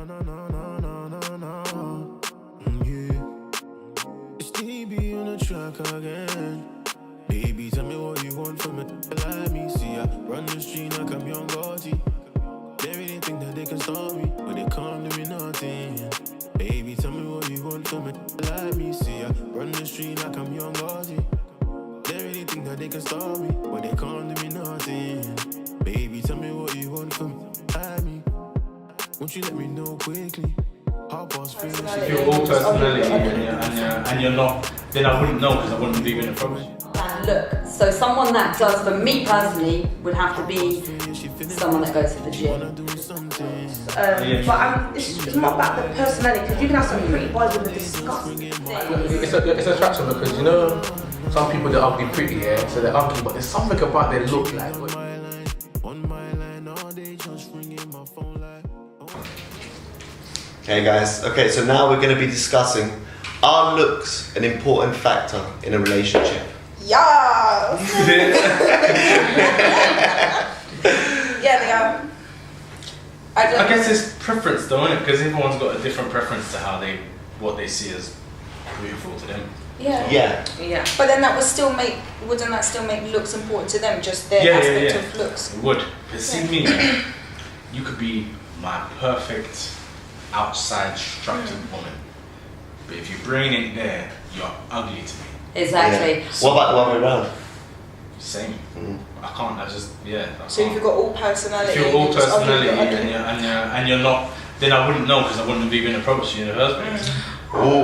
Be on the track again. Baby, tell me what you want from it. Like me, see, I run the street like I'm young Gotti. They really think that they can stop me, but they can't do me nothing. Baby, tell me what you want from it. Like me, see, I run the street like I'm young Gotti. They really think that they can stop me, but they can't do me nothing. Baby, tell me what you want from me. Like me, won't you let me know quickly? If you're all personality and you're not, then I wouldn't know because I wouldn't be in approach. And look, so someone that does, for me personally, would have to be someone that goes to the gym. But it's not about the personality, because you can have some pretty boys with a disgusting. It's attraction because you know some people they're ugly pretty, yeah, so they're ugly, but there's something about their look like. Okay guys, okay, so now we're going to be discussing, are looks an important factor in a relationship? Yeah! Yeah, they are. I guess it's preference though, isn't it? Because everyone's got a different preference to what they see as beautiful to them. Yeah. But then wouldn't that still make looks important to them, just their aspect of looks? It would. But see me, you could be my perfect outside structured woman, but if your brain ain't there, you're ugly to me. Exactly. Yeah. What about the other way around? Same. I just So if you've got all personality, if you're all personality ugly. and you're not, then I wouldn't know because I wouldn't have even approached you in the first place. Oh,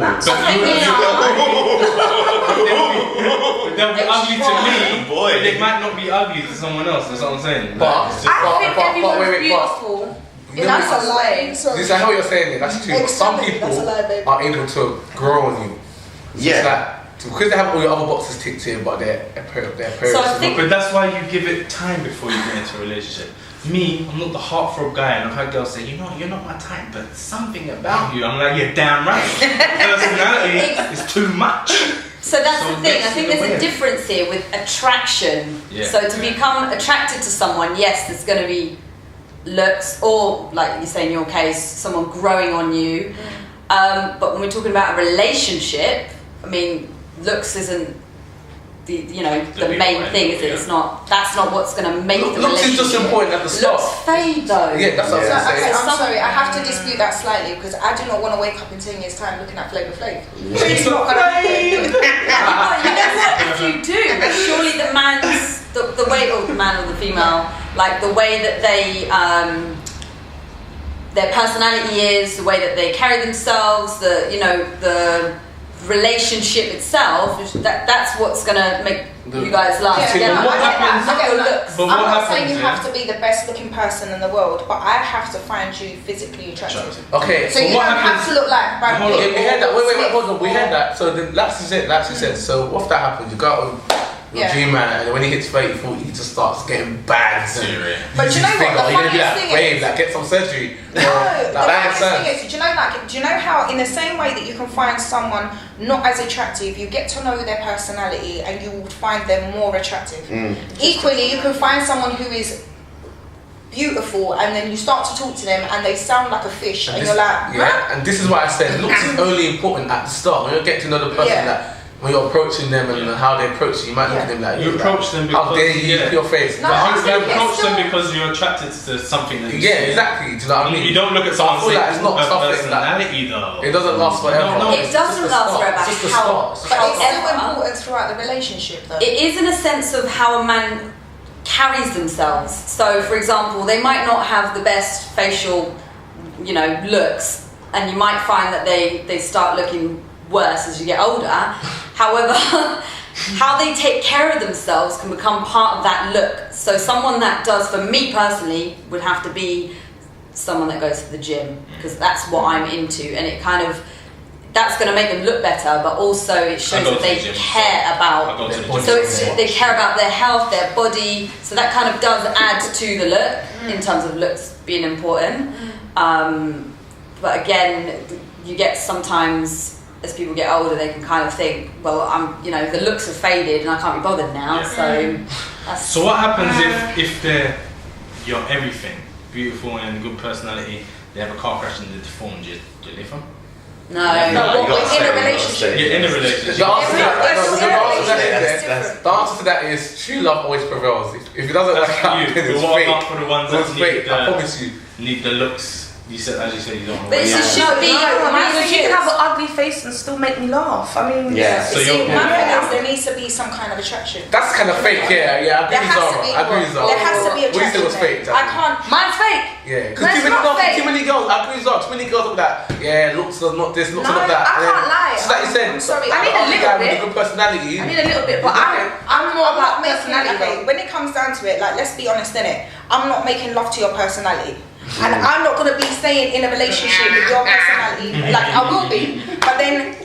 they'll be ugly to me, boy. but they might not be ugly to someone else. That's what I'm saying. I think everyone's beautiful. That's a lie. This is how you're saying it. That's true. But some people are able to grow on you. Yeah. Because they have all your other boxes ticked in, but their appearance. But that's why you give it time before you get into a relationship. Me, I'm not the heartthrob guy, and I've had girls say, you're not my type, but something about you. I'm like, you're damn right. Personality is too much. So that's the thing. I think there's a difference here with attraction. Yeah. So to become attracted to someone, yes, there's going to be looks, or like you say in your case, someone growing on you. But when we're talking about a relationship, I mean, looks isn't the main thing, is it? It's not. That's not what's going to make the relationship. Looks is just important at the start. Looks fade though. Yeah, that's what I'm saying. I'm sorry, I have to dispute that slightly because I do not want to wake up in 10 years' time looking at Flavor Flav. It's not going to happen. You know what? If you do, surely the man's the way, or the man or the female, like the way that they their personality is, the way that they carry themselves, the relationship itself, that's what's gonna make you guys laugh. I'm not saying you have to be the best looking person in the world, but I have to find you physically attractive. Okay. So you don't have to look like Brad Pitt. We had that. Wait, hold on. We had that. So that's it. So what if that happens? You go out with your dream man, and when he hits 30, 40, he just starts getting bad. But you know what? The funniest thing is, get some surgery. No, the funniest thing is, do you know how in the same way that you can find someone not as attractive, you get to know their personality and you will find them more attractive. Equally, you can find someone who is beautiful and then you start to talk to them and they sound like a fish and you're like, and this is why I said looks is only important at the start. When you get to know the person, that when you're approaching them and how they approach you, you might look at them like you approach them because how dare you look your face. No, you approach them because you're attracted to something that you see. Exactly. Do you know what I mean? You don't look at someone and say, it's not something personality though. It doesn't last forever. It doesn't last forever. It's just the start. But it's still important throughout the relationship though. It is in a sense of how a man carries themselves. So for example, they might not have the best facial looks, and you might find that they start looking worse as you get older. However, how they take care of themselves can become part of that look. So someone that does, for me personally, would have to be someone that goes to the gym, because that's what I'm into, and that's going to make them look better, but also it shows that they care about. They care about their health, their body. So that kind of does add to the look in terms of looks being important. But again, you get sometimes, as people get older, they can kind of think, well, the looks have faded and I can't be bothered now. So what happens if they're your everything, beautiful and good personality, they have a car crash and they're deformed. Do you leave them? No, You We're gotta in stay, a relationship. Yeah, in a relationship. The answer That's- the answer to that is true love always prevails. If it doesn't work out, you. then it's But what fake. about for the ones that It's fake. I promise you. need the looks? You said, as you said, you don't want But to it's waste. just should be. Because you can have an ugly face and still make me laugh. I mean, Yeah. So See, you're- my thing is there needs to be some kind of attraction. That's kind of fake, yeah. I agree There with has to Zara. be. I agree with Zara. There has to be What you said was attraction. fake. I can't. mine's fake. Yeah, because That's not fake. too many girls, I agree with Zara, too many girls look that, yeah, looks are not this, looks are No, not that. I And then, can't lie. just like you said, I'm sorry, I need a the little guy with bit. a good personality. I need a little bit, but I'm more I'm not about making. personality. Okay, when it comes down to it, like let's be honest, innit? I'm not making love to your personality. And I'm not gonna be staying in a relationship with your personality. Like I will be, but then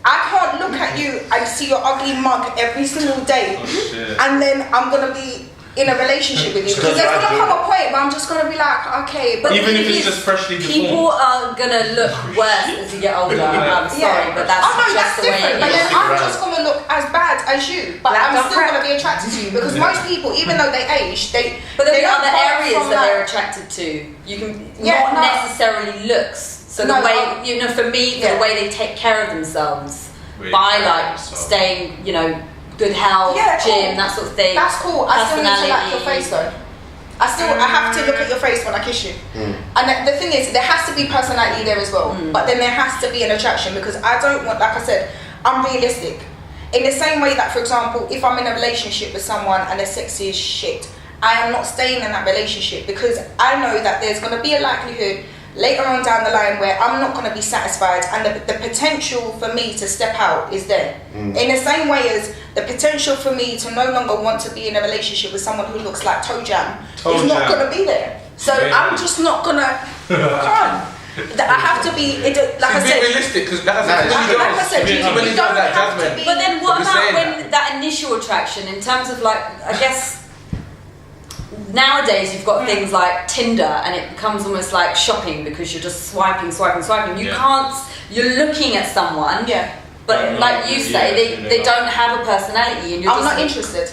I can't look at you and see your ugly mug every single day, Oh, shit. and then I'm gonna be in a relationship with you because there's gonna come a point where I'm just gonna be like, okay, but Even if thing it's is, just freshly people deformed. are gonna look worse as you get older. I'm sorry, Yeah. but that's oh no, just that's the way different. it But is. then I'm just gonna look as bad as you, but Like, I'm don't still crack. gonna be attracted to you because most people, even though they age, they But there's they don't other come areas from that they're like- attracted to. You can Yeah, not no. necessarily looks. So the No, way I- for me, Yeah. the way they take care of themselves Really by care of like themselves. staying, good health, Yeah, gym, cool. that sort of thing. That's cool. I still need to like your Personality. face though. I have to look at your face when I kiss you. And the thing is, there has to be personality there as well. But then there has to be an attraction because I don't want, like I said, I'm realistic. In the same way that, for example, if I'm in a relationship with someone and they're sexy as shit, I am not staying in that relationship because I know that there's going to be a likelihood later on down the line where I'm not going to be satisfied and the potential for me to step out is there. In the same way as the potential for me to no longer want to be in a relationship with someone who looks like toe jam is not going to be there. So I'm just not going to, I can't. I have to be, like I Be said, realistic, because like like I said, too you many don't girls like have to Jasmine. be. But then what We're about saying when that initial attraction in terms of like, I guess nowadays you've got things like Tinder and it becomes almost like shopping because you're just swiping. You Yeah. can't, you're looking at someone, Yeah, but like you say, yeah, they don't have a personality and you're I'm just not interested.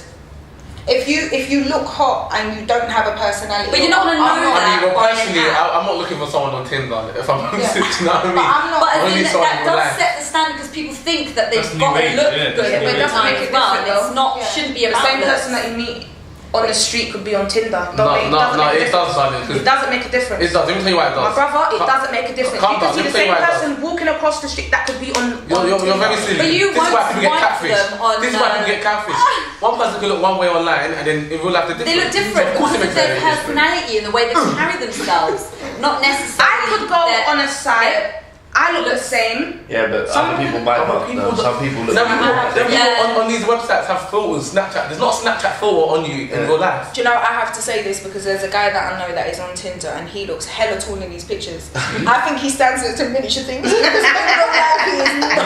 If you look hot and you don't have a personality, But you're not gonna I'm know I mean, that. well, personally, I'm not looking for someone on Tinder. If I'm honest, Yeah. you know what I mean? But I'm not. But I Only think someone that in does your life. set the standard because people think that they've That's got new to age, look yeah, good that's all new the age. time Make as it well. different, It's not, though. shouldn't be The about same looks. person that you meet on the street could be on Tinder. No, it does, darling. It doesn't make a difference. It does. Let me tell you why it does. My brother, it doesn't make a difference. Calm You can down, see let me the tell you same why it does. person walking across the street that could be on You're Tinder. very silly. But you This is why won't people get swipe catfish. them on, This is why people get catfish. One person can look one way online and then in real life they're different. They look different Of course because they of make their very different. personality and the way they carry themselves, not necessarily. I could go their- on a site. I look the same. Yeah, but Some other people might other not. people No, some people look. Some people Yeah. on these websites have filters. Snapchat. There's not a Snapchat filter on you in real life. Do you know, I have to say this because there's a guy that I know that is on Tinder and he looks hella tall in these pictures. I think he stands at some miniature things. Because in real life, he is not.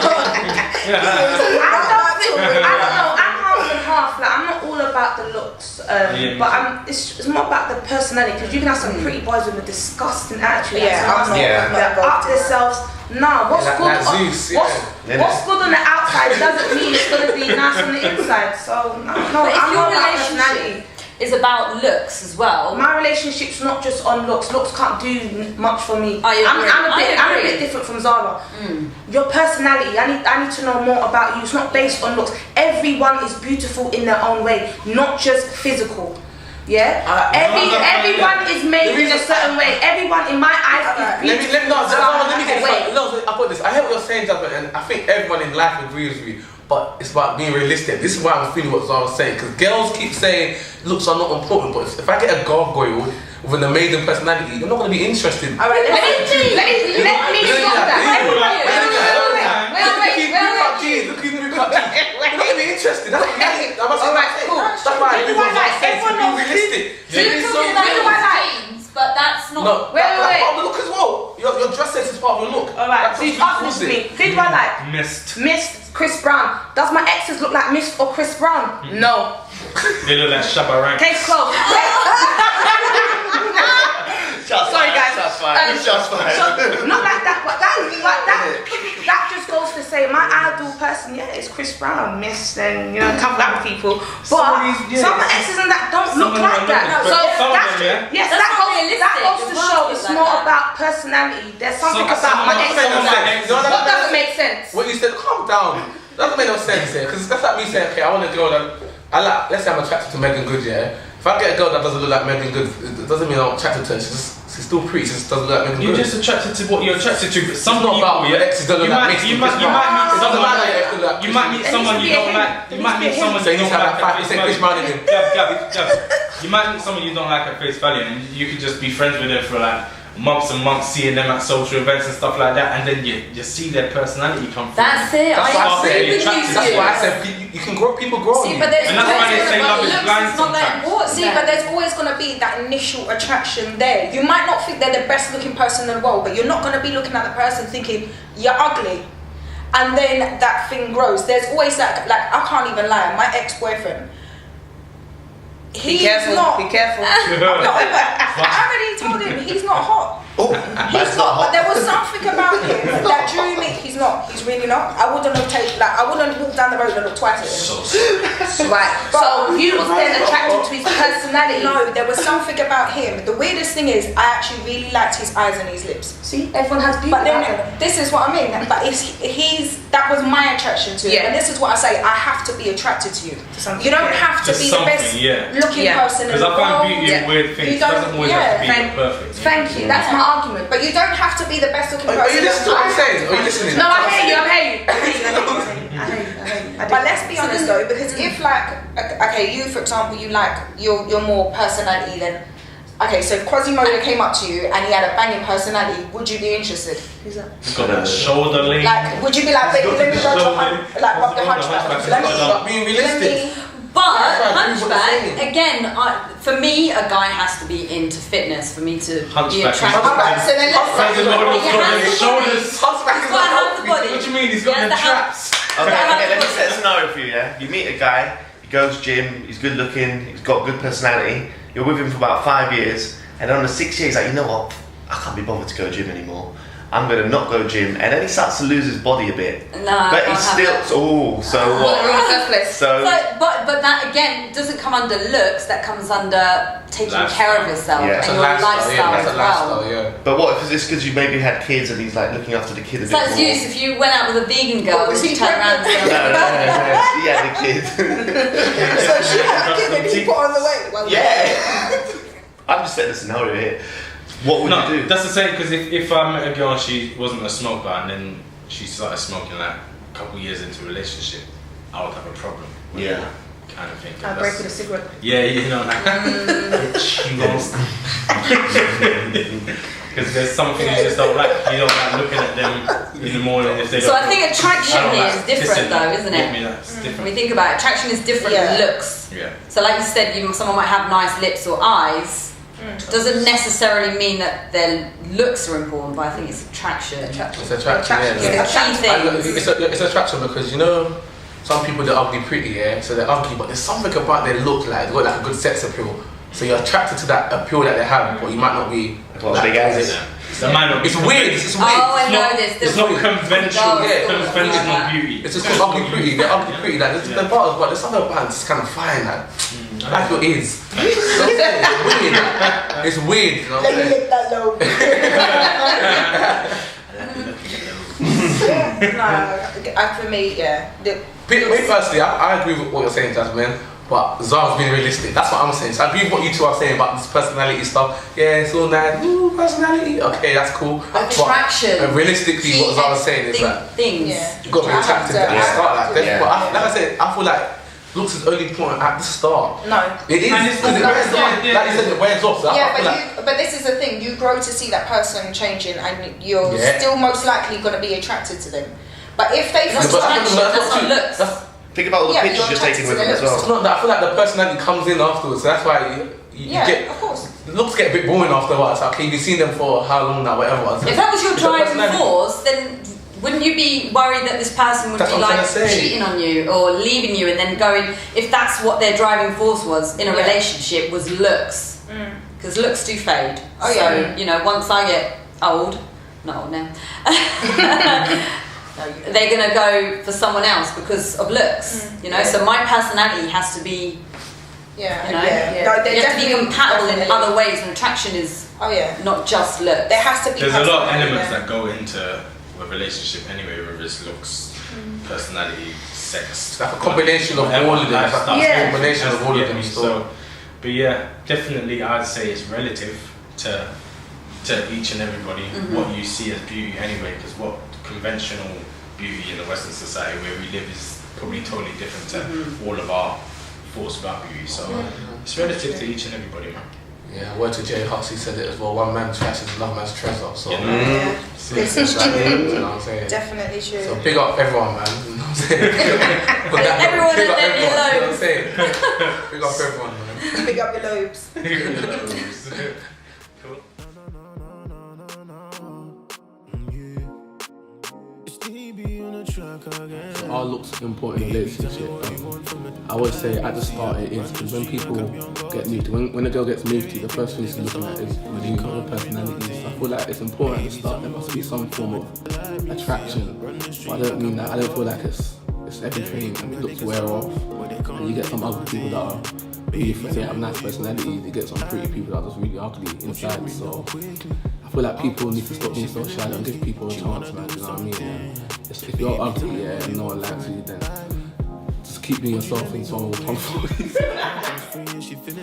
He is not that tall. I don't know. I'm half and half. Like I'm not all about the looks, Yeah, but it's more about the personality. Because you can have some pretty boys with a disgusting attitude. Yeah, like, I'm not. Yeah. I'm not they're involved up in that. themselves. No, what's Like- good? like Zeus, yeah. What's good on the outside doesn't mean it's gonna be nice on the inside. So no, But if I'm your not about relationship personality. is about looks as well, My relationship's not just on looks. Looks can't do much for me. I agree. I'm a I agree. bit different from Zara. Your personality, I need to know more about you. It's not based on looks. Everyone is beautiful in their own way, not just physical. Yeah? Everyone is made in a certain way. Everyone in my eyes is beautiful. Let me get Wait. this. No, I put this. I hear what you're saying, Jasmine, and I think everyone in life agrees with you. But it's about being realistic. This is why I'm feeling what Zara was saying. Because girls keep saying looks are not important. But if I get a gargoyle with an amazing personality, you're not going to be interested. Alright, let me stop that. Look who's moving up G's. You're not going to be interested. Alright, cool. That's why I do what I'm saying. To be realistic. so you're talking about jeans, but that's not. No, Wait. that's part of the look as well. Your dress sense is part of your look. Alright, so you ask That's this to it. me. Who do I like? Mist, Chris Brown. Does my exes look like Mist or Chris Brown? No. They look like Shabba Rank. Case closed. Sorry, guys. That's fine. It's just fine. So, not like that, but that just goes to say my ideal person, is Chris Brown, Miss, and a couple other people. But some exes and that don't look like that. So that goes to show it's more about personality. There's something about my exes and that. What doesn't make sense? What you said, calm down. That doesn't make no sense here, because that's like me saying, okay, I want a girl that let's say I'm attracted to Megan Good, yeah. If I get a girl that doesn't look like Megan Good, it doesn't mean I'm attracted to her. She's still pretty. She just doesn't look like Megan Good. You're just attracted to what you're attracted to, but some not people, about your exes don't look like you might meet someone you don't like. You might meet someone you don't like at face value. You might meet someone you don't like at face value, and you could just be friends with them for like months and months, seeing them at social events and stuff like that, and then you see their personality come through. That's it. I agree with you. That's why I said you can grow. People grow. See, but there's and that's why they say love is blind sometimes. See, but there's always going to be that initial attraction there. You might not think they're the best looking person in the world, but you're not going to be looking at the person thinking you're ugly, and then that thing grows. There's always that. Like, I can't even lie. My ex-boyfriend. Be careful. I already told him he's not hot. He's not, but there was something about him that drew me. He's not. He's really not. I wouldn't walk down the road and look twice at him. Right. So you was then attracted to his personality. No, there was something about him. The weirdest thing is, I actually really liked his eyes and his lips. See, everyone has beauty. But then this is what I mean. But that was my attraction to him. And this is what I say. I have to be attracted to you. You don't have to be the best looking person in the world. Because I find beauty in weird things. It doesn't always have to be perfect. Thank you. That's my argument. But you don't have to be the best looking person. Are you listening to what I'm saying? Are you listening? No, I hear you. I hear you. But let's be honest though, because if you for example, you like your more personality than. Okay, so if Quasimodo came up to you and he had a banging personality, would you be interested? Who's that? He's got that shoulder lean. Like, would you be like, baby, let me go to rub the hunchback? Stop being realistic. But hunchback, again, for me, a guy has to be into fitness for me to be attracted. Alright, so then let's shoulders. Hunchback is not half the body. What do you mean? He's got the traps. Okay, let me set a scenario for you, yeah? You meet a guy, he goes gym, he's good looking, he's got good personality, you're with him for about 5 years, and on the 6th year he's like, you know what, I can't be bothered to go gym anymore. I'm gonna not go gym, and then he starts to lose his body a bit. No, but he's still. So what? So, but that again doesn't come under looks. That comes under taking care of yourself and your lifestyle as well. But what if it's because you maybe had kids and he's like looking after the kid a bit more? That's you. If you went out with a vegan girl, would you turn around? No, she had a kid. So she had a kid and he put on the weight. Yeah. I'm just setting a scenario here. What would you do? That's the same, because if I met a girl and she wasn't a smoker and then she started smoking like a couple of years into a relationship, I would have a problem with that kind of thing. I'd break with a cigarette. Yeah, you know, like she wants because there's something you just don't like. You don't like looking at them in the morning if they don't. So I think attraction here is different though, isn't it? Different. When we think about it, attraction is different than looks. Yeah. So like you said, someone might have nice lips or eyes. Doesn't necessarily mean that their looks are important, but I think it's attraction. It's attraction. It's attraction because some people they're ugly pretty, so they're ugly, but there's something about their look like they've got like a good sex appeal. So you're attracted to that appeal that they have, but you might not be. Big eyes. It's weird. It's weird. Oh, I know this. It's not conventional. Conventional beauty. It's just called ugly pretty. They're ugly pretty. Like they're butters, but there's something about it that's kind of fine. Like your ears. It's weird. You know what I'm saying? Let me lick that low. For me, Me personally, I agree with what you're saying, Jasmine. But Zara's being realistic. That's what I'm saying. So I agree with what you two are saying about this personality stuff. Yeah, it's all nice. Ooh, personality. Okay, that's cool. Attraction. But realistically, what Zara's saying is that you've got to be attracted at the start. But like I said, I feel like looks is only important at the start. No. It is. Because it wears off. Like you said, it wears off. So but this is the thing. You grow to see that person changing and you're still most likely going to be attracted to them. But if they... That's not looks. Think about all the pictures you're taking with them as well. It's not that. I feel like the personality comes in afterwards. So that's why you get... of course. Looks get a bit boring after a while. It's like, okay, you've seen them for how long now, whatever. If that was your driving force, then wouldn't you be worried that this person would be like cheating on you or leaving you and then going, if that's what their driving force was in a relationship, was looks. Because looks do fade. Once I get old, not old now, they're gonna go for someone else because of looks. You know, so my personality has to be. Yeah, you know, No, you have to be compatible in other ways, and attraction is not just looks. There has to be. There's a lot of elements that go into a relationship anyway, whether it's looks, personality, sex. It's like a combination of all of them. Yeah. Combination of all of them. So, but yeah, definitely, I'd say it's relative to each and everybody what you see as beauty anyway, because what conventional beauty in the Western society where we live is probably totally different to all of our thoughts about beauty. So it's relative to each and everybody, man. Yeah, word to Jay Huss, he said it as well. One man's trash is another man's treasure. So This is true. You know what I'm saying? Definitely true. So big up everyone, man. You know what I'm saying? Everyone Big up and everyone. their You know what I'm saying? Big up everyone, man. Pick up your lobes. Cool. Are looks important in a relationship? I would say at the start it is, because when people get moved to, when a girl gets moved to, the first thing she's looking at is with you, your personality. So I feel like it's important at the start there must be some form of attraction. But I don't mean that, I don't feel like it's everything and it looks wear off. And you get some ugly people that are really fit, they have nice personalities, you get some pretty people that are just really ugly inside. So I feel like people need to stop being so shy and give people a chance, man, you know what I mean? If you're ugly, and no one likes you, then just keep being yourself and someone will come for you.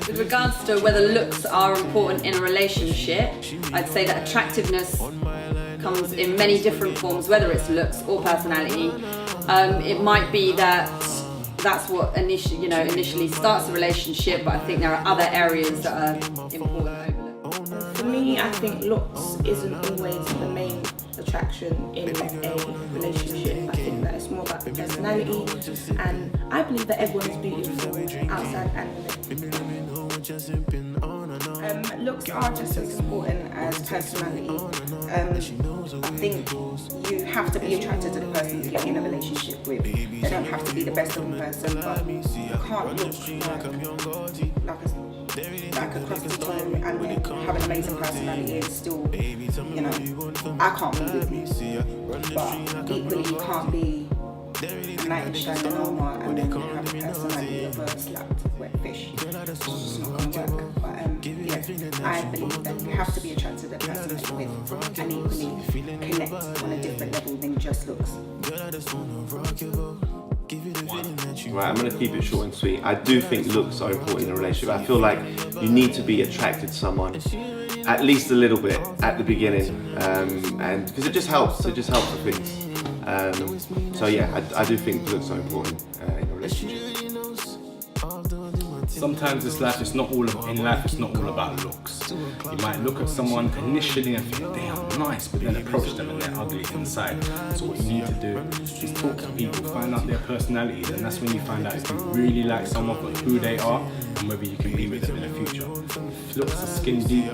With regards to whether looks are important in a relationship, I'd say that attractiveness comes in many different forms, whether it's looks or personality. It might be that that's what initially starts a relationship, but I think there are other areas that are important overlooked. For me, I think looks isn't always the main attraction in a relationship. I think that it's more about the personality, and I believe that everyone is beautiful outside and within. Looks are just as important as personality. I think you have to be attracted to the person that you're in a relationship with. They don't have to be the best looking person, but you can't look like a crusty toe and then have an amazing personality and still, I can't be with you. But equally, you can't be a knight in shining armor and then have a personality of a slapped wet fish. It's just not going to work. But I believe that you have to be attracted to the person that you're with and equally connect on a different level than just looks. Right, I'm going to keep it short and sweet. I do think looks are important in a relationship. I feel like you need to be attracted to someone at least a little bit at the beginning, and because it just helps with things. So yeah, I do think looks are important in a relationship. Sometimes in life it's not all about looks. You might look at someone initially and think they are nice, but then approach them and they're ugly inside. So what you need to do is talk to people, find out their personalities, and that's when you find out if you really like someone for who they are and whether you can be with them in the future. If looks are skin deep,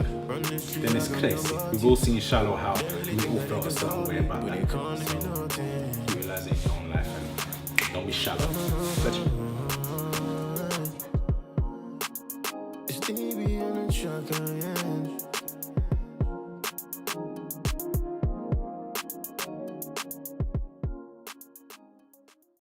then it's crazy. We've all seen Shallow how we all felt a certain way about that. So realize it in your own life and don't be shallow. Stevie on the track,